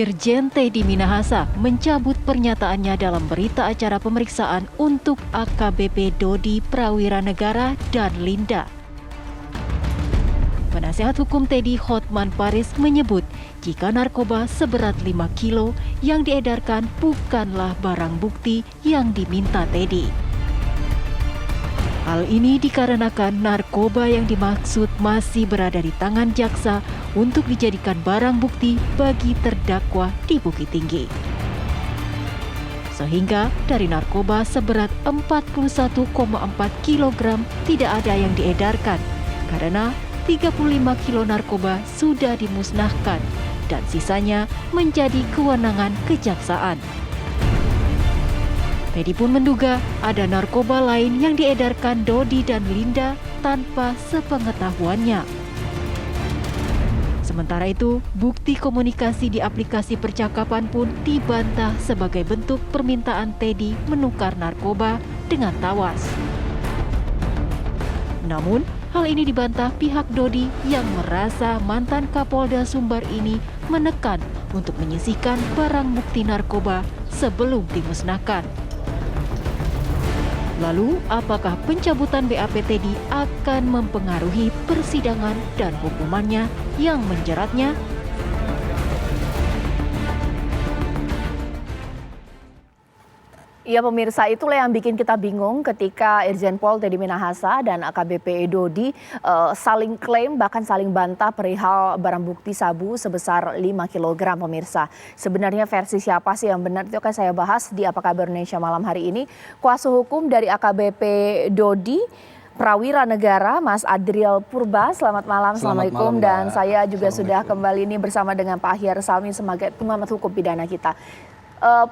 Irjen Teddy Minahasa mencabut pernyataannya dalam berita acara pemeriksaan untuk AKBP Dodi Prawiranegara dan Linda. Penasehat hukum Teddy Hotman Paris menyebut jika narkoba seberat 5 kilo yang diedarkan bukanlah barang bukti yang diminta Teddy. Hal ini dikarenakan narkoba yang dimaksud masih berada di tangan jaksa untuk dijadikan barang bukti bagi terdakwa di Bukit Tinggi. Sehingga dari narkoba seberat 41,4 kg tidak ada yang diedarkan karena 35 kilo narkoba sudah dimusnahkan dan sisanya menjadi kewenangan kejaksaan. Teddy pun menduga ada narkoba lain yang diedarkan Dodi dan Linda tanpa sepengetahuannya. Sementara itu, bukti komunikasi di aplikasi percakapan pun dibantah sebagai bentuk permintaan Teddy menukar narkoba dengan tawas. Namun, hal ini dibantah pihak Dodi yang merasa mantan Kapolda Sumbar ini menekan untuk menyisihkan barang bukti narkoba sebelum dimusnahkan. Lalu, apakah pencabutan BAP Teddy akan mempengaruhi persidangan dan hukumannya yang menjeratnya? Ya pemirsa, itulah yang bikin kita bingung ketika Irjen Pol Teddy Minahasa dan AKBP Dodi saling klaim bahkan saling bantah perihal barang bukti sabu sebesar 5 kg pemirsa. Sebenarnya versi siapa sih yang benar itu akan saya bahas di Apa Kabar Indonesia malam hari ini. Kuasa hukum dari AKBP Dodi Prawiranegara, Mas Adriel Purba, selamat malam. Assalamualaikum. Dan saya juga sudah kembali ini bersama dengan Pak Ahyar Salmi sebagai pengamat hukum pidana kita.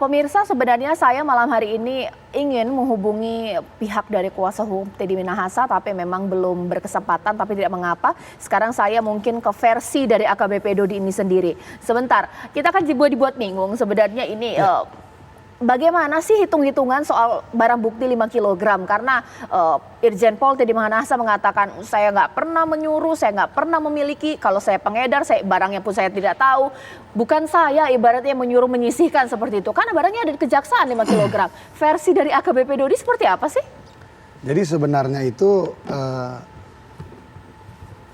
Pemirsa, sebenarnya saya malam hari ini ingin menghubungi pihak dari kuasa hukum Teddy Minahasa, tapi memang belum berkesempatan, tapi tidak mengapa. Sekarang saya mungkin ke versi dari AKBP Dodi ini sendiri. Sebentar, kita kan dibuat bingung sebenarnya ini bagaimana sih hitung-hitungan soal barang bukti 5 kg? Karena Irjen Pol Teddy Minahasa mengatakan saya nggak pernah menyuruh, saya nggak pernah memiliki, kalau saya pengedar, barangnya pun saya tidak tahu. Bukan saya ibaratnya menyuruh menyisihkan seperti itu. Karena barangnya ada di kejaksaan 5 kg. Versi dari AKBP Dodi seperti apa sih? Jadi sebenarnya itu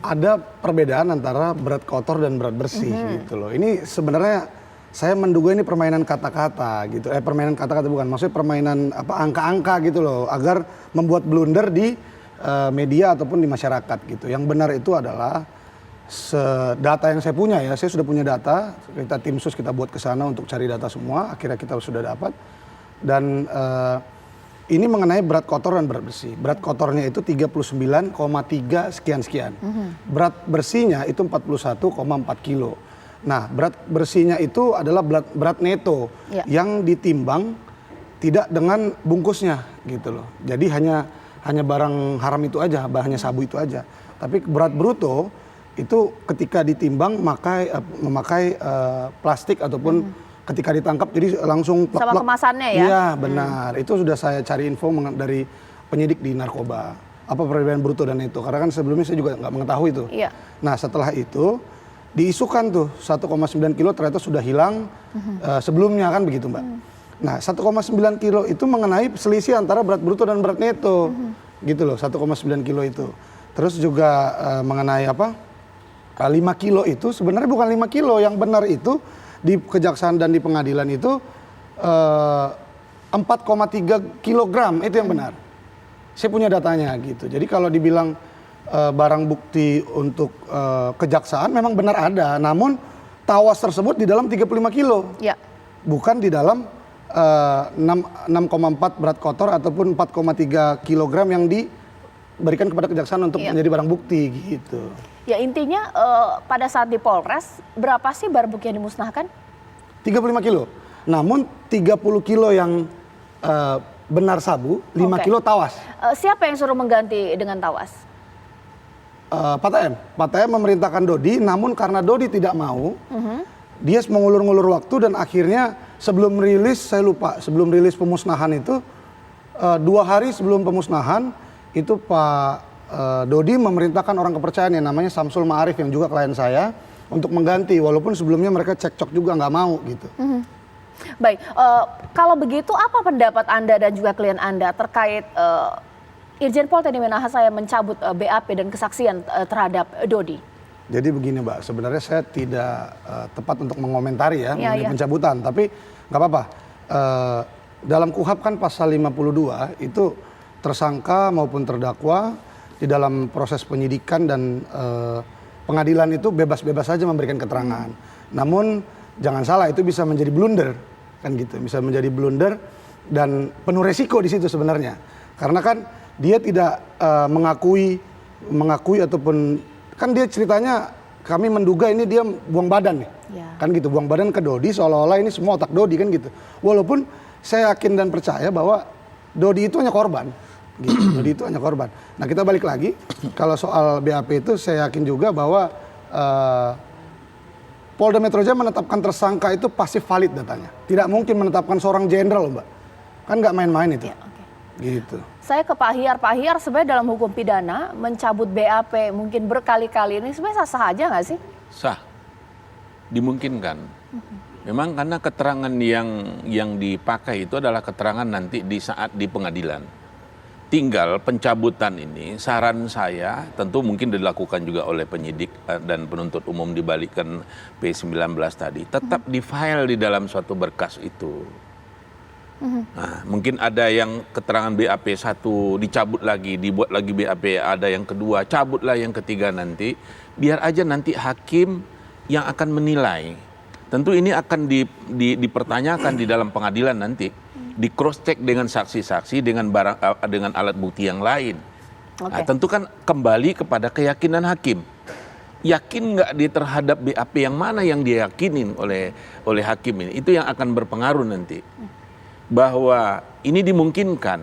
ada perbedaan antara berat kotor dan berat bersih gitu loh. Ini sebenarnya saya menduga ini permainan kata-kata gitu. Permainan kata-kata bukan, maksudnya permainan angka-angka gitu loh, agar membuat blunder di media ataupun di masyarakat gitu. Yang benar itu adalah data yang saya punya ya, saya sudah punya data, kita tim sus kita buat ke sana untuk cari data semua, akhirnya kita sudah dapat. Dan ini mengenai berat kotor dan berat bersih. Berat kotornya itu 39,3 sekian-sekian. Berat bersihnya itu 41,4 kilo. Nah, berat bersihnya itu adalah berat neto yang ditimbang tidak dengan bungkusnya gitu loh. Jadi hanya barang haram itu aja, hanya sabu itu aja. Tapi berat bruto itu ketika ditimbang memakai plastik ataupun ketika ditangkap jadi langsung plek-plek. Sama kemasannya ya? Iya benar, itu sudah saya cari info dari penyidik di narkoba. Apa perbedaan bruto dan neto, karena kan sebelumnya saya juga nggak mengetahui itu. Iya. Nah setelah itu diisukan tuh 1,9 kilo ternyata sudah hilang sebelumnya kan begitu Mbak. Nah 1,9 kilo itu mengenai selisih antara berat bruto dan berat neto gitu loh, 1,9 kilo itu. Terus juga mengenai 5 kilo itu sebenarnya bukan 5 kilo, yang benar itu di kejaksaan dan di pengadilan itu 4,3 kilogram itu yang benar. Saya punya datanya gitu. Jadi kalau dibilang barang bukti untuk kejaksaan memang benar ada, namun tawas tersebut di dalam 35 kilo, bukan di dalam 6,4 berat kotor ataupun 4,3 kilogram yang diberikan kepada kejaksaan untuk menjadi barang bukti gitu. Ya intinya pada saat di Polres berapa sih barang bukti yang dimusnahkan? 35 kilo, namun 30 kilo yang benar sabu, 5 kilo tawas. Siapa yang suruh mengganti dengan tawas? Pak TM memerintahkan Dodi, namun karena Dodi tidak mau, dia mengulur-ngulur waktu dan akhirnya sebelum rilis, saya lupa, sebelum rilis pemusnahan itu 2 hari sebelum pemusnahan itu Pak Dodi memerintahkan orang kepercayaan yang namanya Samsul Ma'arif yang juga klien saya untuk mengganti, walaupun sebelumnya mereka cekcok juga nggak mau gitu. Baik, kalau begitu apa pendapat Anda dan juga klien Anda terkait Irjen Pol Teddy Minahasa yang mencabut BAP dan kesaksian terhadap Dodi? Jadi begini Mbak, sebenarnya saya tidak tepat untuk mengomentari ya mengenai pencabutan, tapi nggak apa-apa. Dalam KUHP kan pasal 52 itu tersangka maupun terdakwa di dalam proses penyidikan dan pengadilan itu bebas-bebas saja memberikan keterangan. Namun jangan salah, itu bisa menjadi blunder kan gitu, bisa menjadi blunder dan penuh resiko di situ sebenarnya. Karena kan dia tidak mengakui ataupun kan dia ceritanya kami menduga ini dia buang badan nih. Kan gitu, buang badan ke Dodi seolah-olah ini semua otak Dodi kan gitu. Walaupun saya yakin dan percaya bahwa Dodi itu hanya korban. Gitu. Dodi itu hanya korban. Nah, kita balik lagi kalau soal BAP itu saya yakin juga bahwa Polda Metro Jaya menetapkan tersangka itu pasti valid datanya. Tidak mungkin menetapkan seorang jenderal, Mbak. Kan nggak main-main itu. Gitu. Saya ke Pak Hiar sebenarnya dalam hukum pidana mencabut BAP mungkin berkali-kali ini sebenarnya sah-sah aja nggak sih? Sah, dimungkinkan. Memang karena keterangan yang dipakai itu adalah keterangan nanti di saat di pengadilan. Tinggal pencabutan ini, saran saya tentu mungkin dilakukan juga oleh penyidik dan penuntut umum dibalikkan P19 tadi, tetap di-file di dalam suatu berkas itu. Nah, mungkin ada yang keterangan BAP 1 dicabut lagi, dibuat lagi BAP, ada yang kedua, cabutlah yang ketiga nanti, biar aja nanti hakim yang akan menilai. Tentu ini akan dipertanyakan di dalam pengadilan nanti, di cross check dengan saksi-saksi dengan alat bukti yang lain. Nah, tentu kan kembali kepada keyakinan hakim. Yakin nggak dia terhadap BAP yang mana yang dia yakinin oleh hakim ini, itu yang akan berpengaruh nanti. Bahwa ini dimungkinkan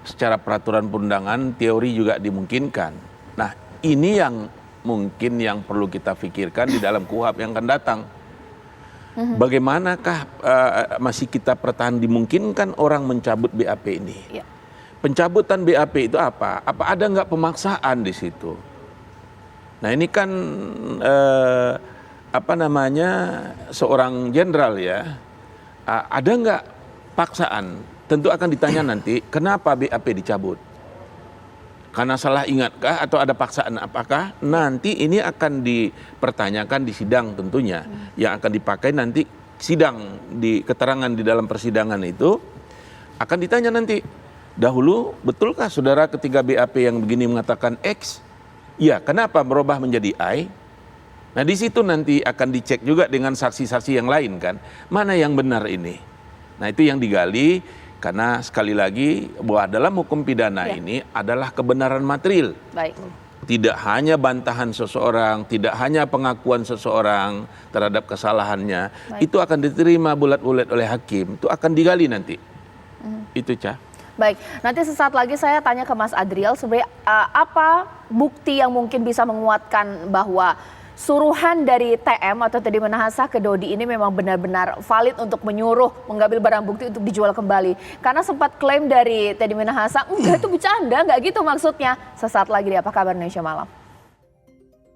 secara peraturan perundangan, teori juga dimungkinkan. Nah, ini yang mungkin yang perlu kita pikirkan di dalam KUHP yang akan datang. Bagaimanakah masih kita pertahan dimungkinkan orang mencabut BAP ini? Pencabutan BAP itu apa? Apa ada nggak pemaksaan di situ? Nah, ini kan seorang jenderal ya, ada nggak paksaan? Tentu akan ditanya nanti, kenapa BAP dicabut? Karena salah ingatkah atau ada paksaan apakah? Nanti ini akan dipertanyakan di sidang tentunya. Yang akan dipakai nanti sidang, di keterangan di dalam persidangan itu akan ditanya nanti, dahulu betulkah saudara ketika BAP yang begini mengatakan X? Ya, kenapa berubah menjadi Y? Nah, di situ nanti akan dicek juga dengan saksi-saksi yang lain kan, mana yang benar ini. Nah, itu yang digali, karena sekali lagi bahwa dalam hukum pidana ini adalah kebenaran material. Baik. Tidak hanya bantahan seseorang, tidak hanya pengakuan seseorang terhadap kesalahannya, itu akan diterima bulat-bulat oleh hakim, itu akan digali nanti. Itu, Cah. Baik, nanti sesaat lagi saya tanya ke Mas Adriel, sebenarnya apa bukti yang mungkin bisa menguatkan bahwa suruhan dari TM atau Teddy Minahasa ke Dodi ini memang benar-benar valid untuk menyuruh mengambil barang bukti untuk dijual kembali. Karena sempat klaim dari Teddy Minahasa, enggak itu bercanda, enggak gitu maksudnya. Sesaat lagi di Apa Kabar Indonesia Malam.